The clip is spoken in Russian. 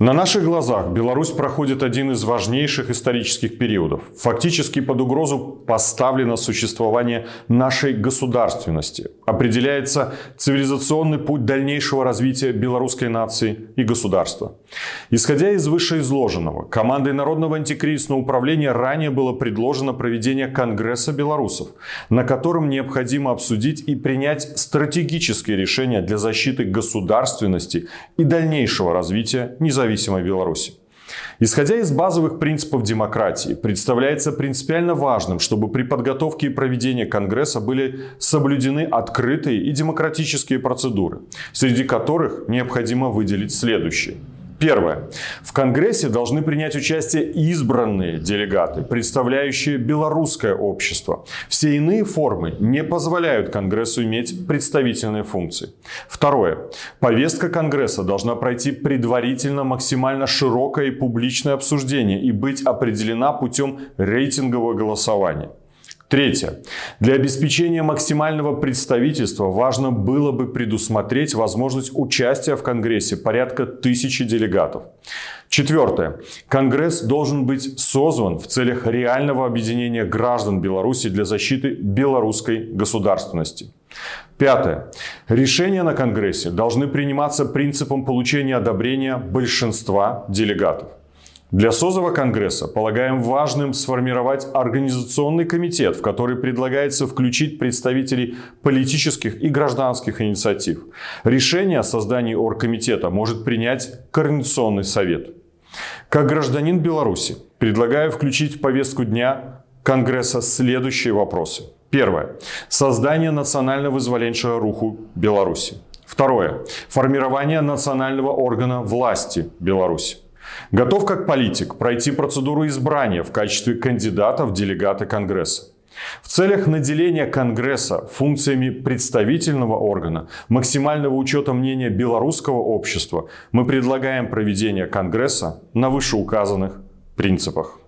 На наших глазах Беларусь проходит один из важнейших исторических периодов. Фактически под угрозу поставлено существование нашей государственности. Определяется цивилизационный путь дальнейшего развития белорусской нации и государства. Исходя из вышеизложенного, командой Народного антикризисного управления ранее было предложено проведение Конгресса белорусов, на котором необходимо обсудить и принять стратегические решения для защиты государственности и дальнейшего развития независимой Беларуси. Исходя из базовых принципов демократии, представляется принципиально важным, чтобы при подготовке и проведении Конгресса были соблюдены открытые и демократические процедуры, среди которых необходимо выделить следующие. Первое. В Конгрессе должны принять участие избранные делегаты, представляющие белорусское общество. Все иные формы не позволяют Конгрессу иметь представительные функции. Второе. Повестка Конгресса должна пройти предварительно максимально широкое и публичное обсуждение и быть определена путем рейтингового голосования. Третье. Для обеспечения максимального представительства важно было бы предусмотреть возможность участия в Конгрессе порядка 1000 делегатов. Четвертое. Конгресс должен быть созван в целях реального объединения граждан Беларуси для защиты белорусской государственности. Пятое. Решения на Конгрессе должны приниматься принципом получения одобрения большинства делегатов. Для созыва Конгресса полагаем важным сформировать организационный комитет, в который предлагается включить представителей политических и гражданских инициатив. Решение о создании оргкомитета может принять Координационный совет. Как гражданин Беларуси предлагаю включить в повестку дня Конгресса следующие вопросы. Первое. Создание национально-вызволенчего руху Беларуси. Второе. Формирование национального органа власти Беларуси. Готов как политик пройти процедуру избрания в качестве кандидата в делегаты Конгресса. В целях наделения Конгресса функциями представительного органа, максимального учета мнения белорусского общества, мы предлагаем проведение Конгресса на вышеуказанных принципах.